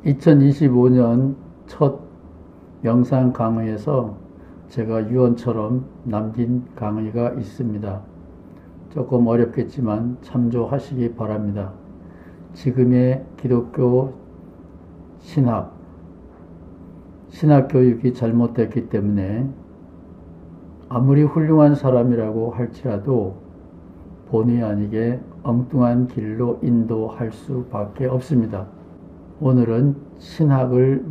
2025년 첫 영상 강의에서 제가 유언처럼 남긴 강의가 있습니다. 조금 어렵겠지만 참조하시기 바랍니다. 지금의 기독교 신학 교육이 잘못됐기 때문에 아무리 훌륭한 사람이라고 할지라도 본의 아니게 엉뚱한 길로 인도할 수밖에 없습니다. 오늘은 신학을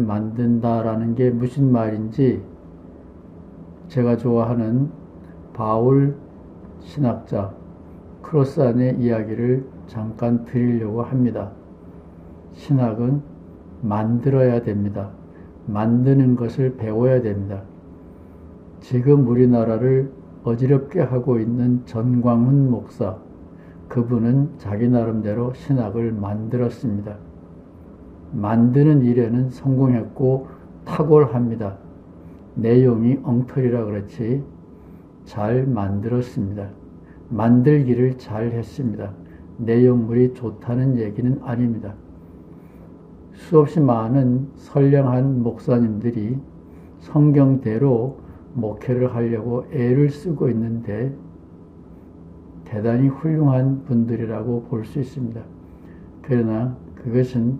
만든다라는 게 무슨 말인지 제가 좋아하는 바울 신학자 크로스안의 이야기를 잠깐 드리려고 합니다. 신학은 만들어야 됩니다. 만드는 것을 배워야 됩니다. 지금 우리나라를 어지럽게 하고 있는 전광훈 목사, 그분은 자기 나름대로 신학을 만들었습니다. 만드는 일에는 성공했고 탁월합니다. 내용이 엉터리라 그렇지 잘 만들었습니다. 만들기를 잘 했습니다. 내용물이 좋다는 얘기는 아닙니다. 수없이 많은 선량한 목사님들이 성경대로 목회를 하려고 애를 쓰고 있는데 대단히 훌륭한 분들이라고 볼 수 있습니다. 그러나 그것은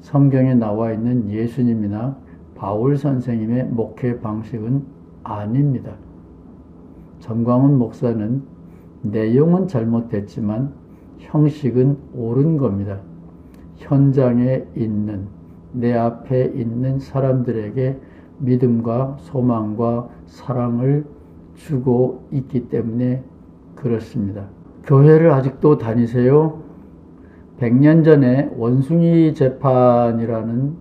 성경에 나와 있는 예수님이나 바울 선생님의 목회 방식은 아닙니다. 전광훈 목사는 내용은 잘못됐지만 형식은 옳은 겁니다. 현장에 있는, 내 앞에 있는 사람들에게 믿음과 소망과 사랑을 주고 있기 때문에 그렇습니다. 교회를 아직도 다니세요? 100년 전에 원숭이 재판이라는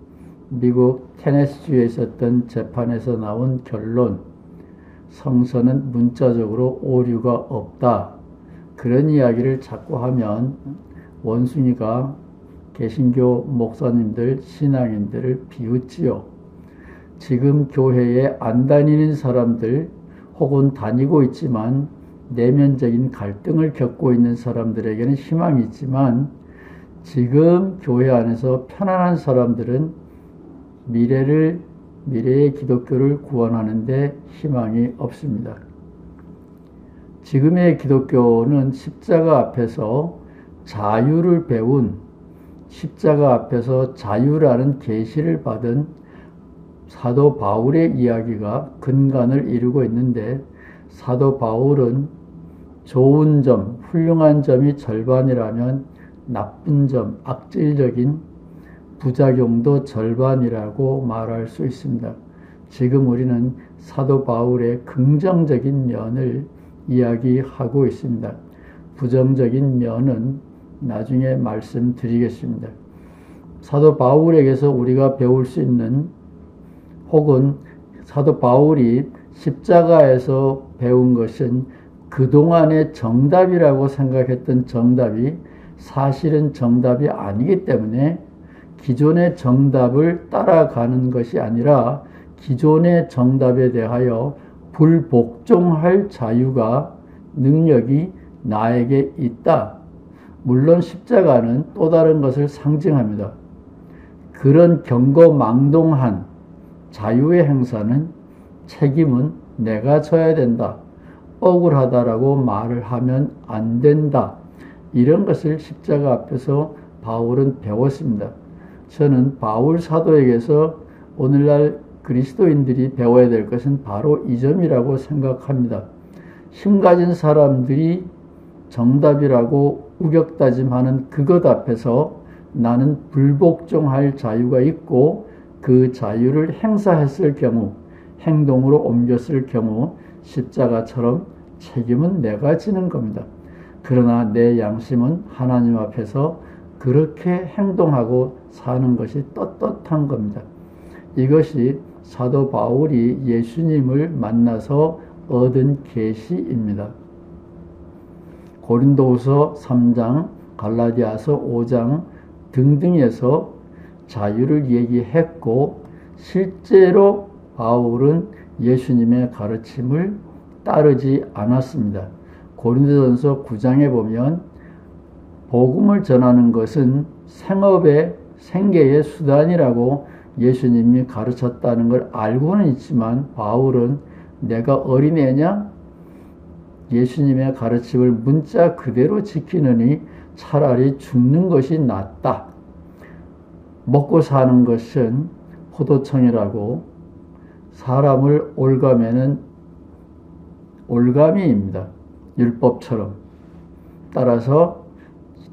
미국 테네시주에 있었던 재판에서 나온 결론, 성서는 문자적으로 오류가 없다. 그런 이야기를 자꾸 하면 원숭이가 개신교 목사님들, 신앙인들을 비웃지요. 지금 교회에 안 다니는 사람들 혹은 다니고 있지만 내면적인 갈등을 겪고 있는 사람들에게는 희망이 있지만 지금 교회 안에서 편안한 사람들은 미래의 기독교를 구원하는데 희망이 없습니다. 지금의 기독교는 십자가 앞에서 자유를 배운, 십자가 앞에서 자유라는 계시를 받은 사도 바울의 이야기가 근간을 이루고 있는데, 사도 바울은 좋은 점, 훌륭한 점이 절반이라면 나쁜 점, 악질적인 부작용도 절반이라고 말할 수 있습니다. 지금 우리는 사도 바울의 긍정적인 면을 이야기하고 있습니다. 부정적인 면은 나중에 말씀드리겠습니다. 사도 바울에게서 우리가 배울 수 있는, 혹은 사도 바울이 십자가에서 배운 것은 그동안의 정답이라고 생각했던 정답이 사실은 정답이 아니기 때문에 기존의 정답을 따라가는 것이 아니라 기존의 정답에 대하여 불복종할 자유가, 능력이 나에게 있다. 물론 십자가는 또 다른 것을 상징합니다. 그런 경거망동한 자유의 행사는, 책임은 내가 져야 된다. 억울하다라고 말을 하면 안 된다. 이런 것을 십자가 앞에서 바울은 배웠습니다. 저는 바울 사도에게서 오늘날 그리스도인들이 배워야 될 것은 바로 이 점이라고 생각합니다. 힘 가진 사람들이 정답이라고 우격다짐하는 그것 앞에서 나는 불복종할 자유가 있고, 그 자유를 행사했을 경우, 행동으로 옮겼을 경우 십자가처럼 책임은 내가 지는 겁니다. 그러나 내 양심은 하나님 앞에서 그렇게 행동하고 사는 것이 떳떳한 겁니다. 이것이 사도 바울이 예수님을 만나서 얻은 계시입니다. 고린도후서 3장, 갈라디아서 5장 등등에서 자유를 얘기했고, 실제로 바울은 예수님의 가르침을 따르지 않았습니다. 고린도전서 9장에 보면 복음을 전하는 것은 생업의 생계의 수단이라고 예수님이 가르쳤다는 걸 알고는 있지만 바울은 내가 어린애냐? 예수님의 가르침을 문자 그대로 지키느니 차라리 죽는 것이 낫다. 먹고 사는 것은 포도청이라고 사람을 올가매는 올가미입니다. 율법처럼. 따라서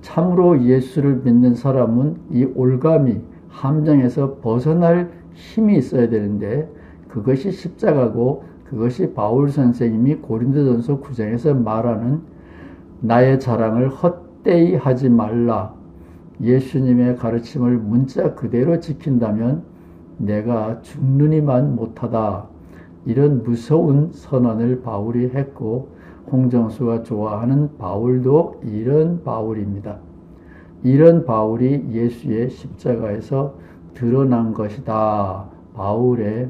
참으로 예수를 믿는 사람은 이 올가미, 함정에서 벗어날 힘이 있어야 되는데 그것이 십자가고 그것이 바울 선생님이 고린도전서 9장에서 말하는 나의 자랑을 헛되이 하지 말라. 예수님의 가르침을 문자 그대로 지킨다면 내가 죽느니만 못하다. 이런 무서운 선언을 바울이 했고 홍정수가 좋아하는 바울도 이런 바울입니다. 이런 바울이 예수의 십자가에서 드러난 것이다. 바울의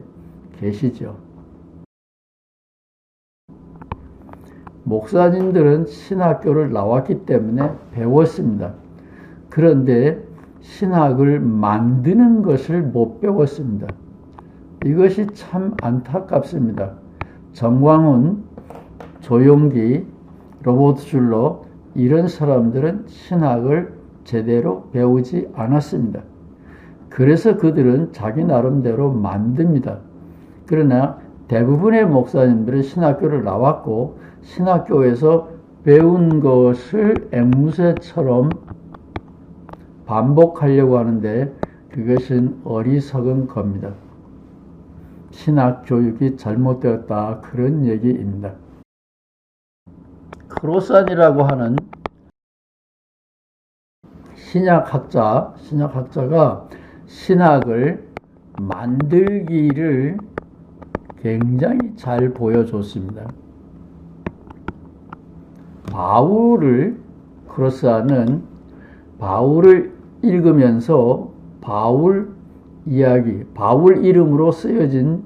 계시죠. 목사님들은 신학교를 나왔기 때문에 배웠습니다. 그런데 신학을 만드는 것을 못 배웠습니다. 이것이 참 안타깝습니다. 정광훈, 조용기, 로버트 슐러 이런 사람들은 신학을 제대로 배우지 않았습니다. 그래서 그들은 자기 나름대로 만듭니다. 그러나 대부분의 목사님들은 신학교를 나왔고 신학교에서 배운 것을 앵무새처럼 반복하려고 하는데 그것은 어리석은 겁니다. 신학 교육이 잘못되었다. 그런 얘기입니다. 크로산이라고 하는 신약학자가 신학을 만들기를 굉장히 잘 보여줬습니다. 크로스아는 바울을 읽으면서 바울 이야기, 바울 이름으로 쓰여진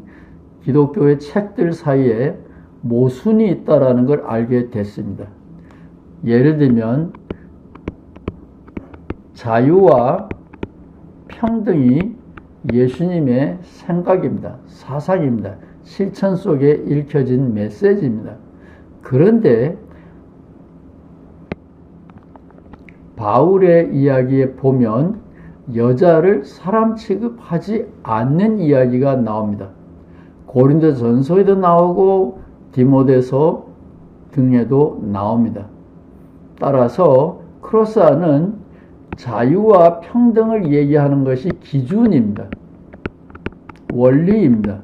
기독교의 책들 사이에 모순이 있다라는 걸 알게 됐습니다. 예를 들면 자유와 평등이 예수님의 생각입니다. 사상입니다. 실천 속에 읽혀진 메시지입니다. 그런데 바울의 이야기에 보면 여자를 사람 취급하지 않는 이야기가 나옵니다. 고린도전서에도 나오고 디모데서 등에도 나옵니다. 따라서 크로스아는 자유와 평등을 얘기하는 것이 기준입니다. 원리입니다.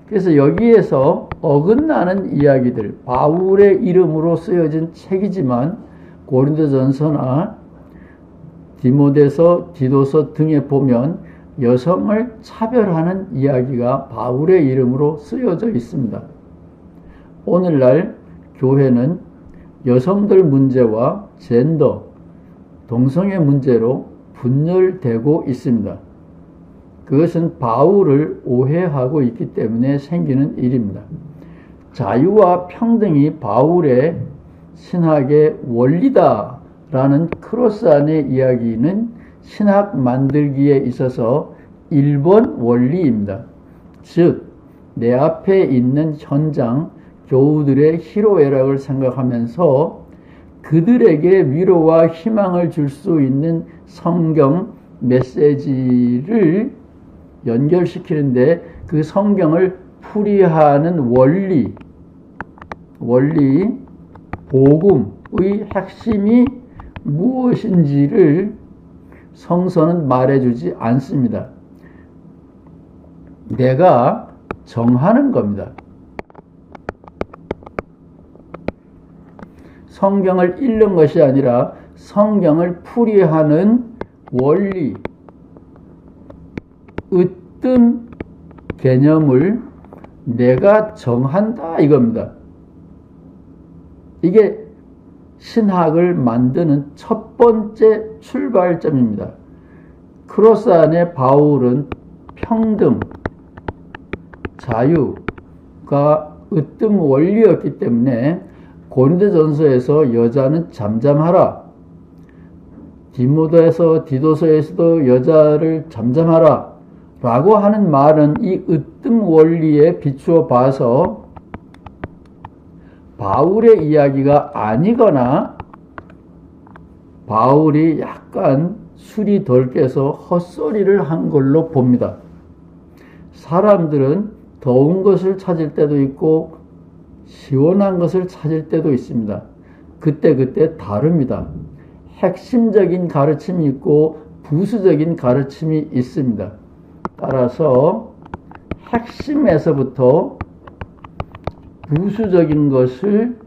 그래서 여기에서 어긋나는 이야기들, 바울의 이름으로 쓰여진 책이지만 고린도전서나 디모데서, 디도서 등에 보면 여성을 차별하는 이야기가 바울의 이름으로 쓰여져 있습니다. 오늘날 교회는 여성들 문제와 젠더, 동성애 문제로 분열되고 있습니다. 그것은 바울을 오해하고 있기 때문에 생기는 일입니다. 자유와 평등이 바울의 신학의 원리다라는 크로스안의 이야기는 신학 만들기에 있어서 1번 원리입니다. 즉, 내 앞에 있는 현장, 교우들의 희로애락을 생각하면서 그들에게 위로와 희망을 줄 수 있는 성경 메시지를 연결시키는데 그 성경을 풀이하는 원리, 복음의 핵심이 무엇인지를 성서는 말해주지 않습니다. 내가 정하는 겁니다. 성경을 읽는 것이 아니라 성경을 풀이하는 원리, 으뜸 개념을 내가 정한다 이겁니다. 이게 신학을 만드는 첫 번째 출발점입니다. 크로스 안에 바울은 평등, 자유가 으뜸 원리였기 때문에 고린도전서에서 여자는 잠잠하라. 디도서에서도 여자를 잠잠하라 라고 하는 말은 이 으뜸 원리에 비추어 봐서 바울의 이야기가 아니거나 바울이 약간 술이 덜 깨서 헛소리를 한 걸로 봅니다. 사람들은 더운 것을 찾을 때도 있고 시원한 것을 찾을 때도 있습니다. 그때 다릅니다. 핵심적인 가르침이 있고 부수적인 가르침이 있습니다. 따라서 핵심에서부터 부수적인 것을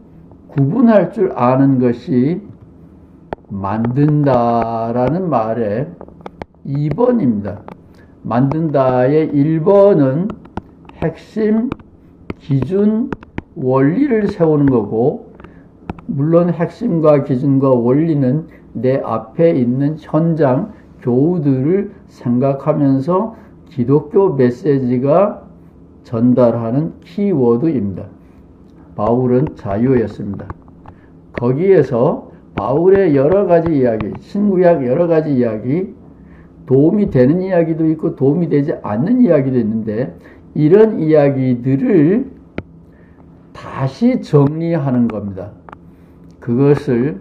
구분할 줄 아는 것이 만든다라는 말의 2번입니다. 만든다의 1번은 핵심, 기준, 원리를 세우는 거고, 물론 핵심과 기준과 원리는 내 앞에 있는 현장, 교우들을 생각하면서 기독교 메시지가 전달하는 키워드입니다. 바울은 자유였습니다. 거기에서 바울의 여러 가지 이야기, 신구약 여러 가지 이야기, 도움이 되는 이야기도 있고 도움이 되지 않는 이야기도 있는데 이런 이야기들을 다시 정리하는 겁니다. 그것을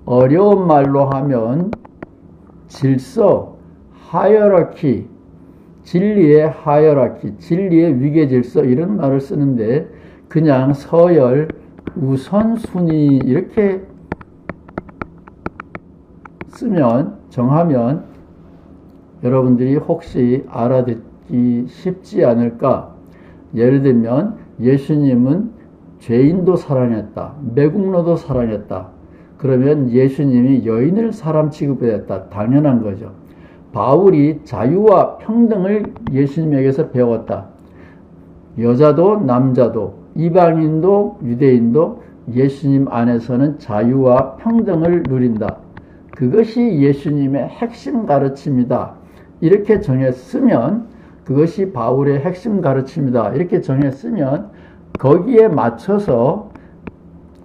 어려운 말로 하면 질서, 하이어라키, 진리의 하이어라키, 진리의 위계질서 이런 말을 쓰는데 그냥 서열, 우선순위 이렇게 정하면 여러분들이 혹시 알아듣기 쉽지 않을까? 예를 들면 예수님은 죄인도 사랑했다. 매국노도 사랑했다. 그러면 예수님이 여인을 사람 취급했다. 당연한 거죠. 바울이 자유와 평등을 예수님에게서 배웠다. 여자도 남자도 이방인도 유대인도 예수님 안에서는 자유와 평등을 누린다. 그것이 예수님의 핵심 가르침이다. 이렇게 정했으면 그것이 바울의 핵심 가르침이다. 이렇게 정했으면 거기에 맞춰서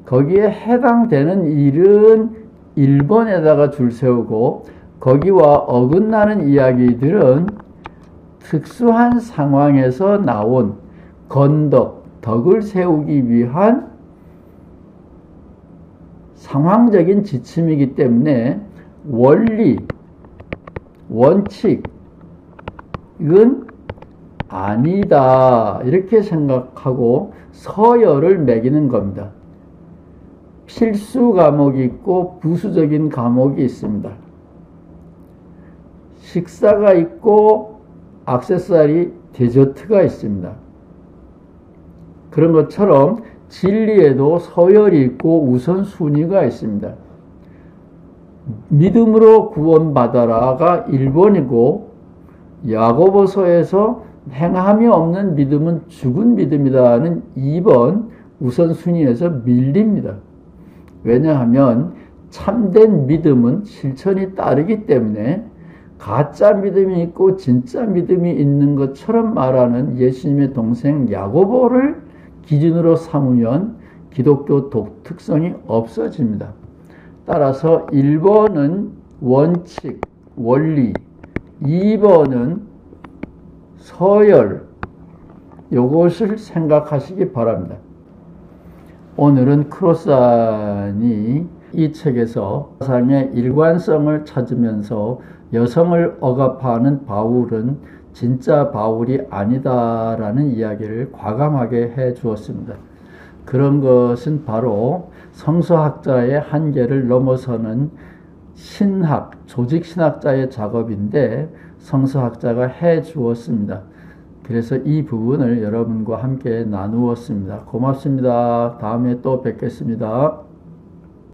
거기에 해당되는 일은 1번에다가 줄 세우고 거기와 어긋나는 이야기들은 특수한 상황에서 나온 덕을 세우기 위한 상황적인 지침이기 때문에 원리, 원칙, 이건 아니다. 이렇게 생각하고 서열을 매기는 겁니다. 필수 과목이 있고 부수적인 과목이 있습니다. 식사가 있고 액세서리, 디저트가 있습니다. 그런 것처럼 진리에도 서열이 있고 우선순위가 있습니다. 믿음으로 구원받아라가 1번이고 야고보서에서 행함이 없는 믿음은 죽은 믿음이다는 2번 우선순위에서 밀립니다. 왜냐하면 참된 믿음은 실천이 따르기 때문에 가짜 믿음이 있고 진짜 믿음이 있는 것처럼 말하는 예수님의 동생 야고보를 기준으로 삼으면 기독교 독특성이 없어집니다. 따라서 1번은 원칙, 원리, 2번은 서열, 이것을 생각하시기 바랍니다. 오늘은 크로스안이 이 책에서 사상의 일관성을 찾으면서 여성을 억압하는 바울은 진짜 바울이 아니다라는 이야기를 과감하게 해 주었습니다. 그런 것은 바로 성서학자의 한계를 넘어서는 신학, 조직신학자의 작업인데 성서학자가 해 주었습니다. 그래서 이 부분을 여러분과 함께 나누었습니다. 고맙습니다. 다음에 또 뵙겠습니다.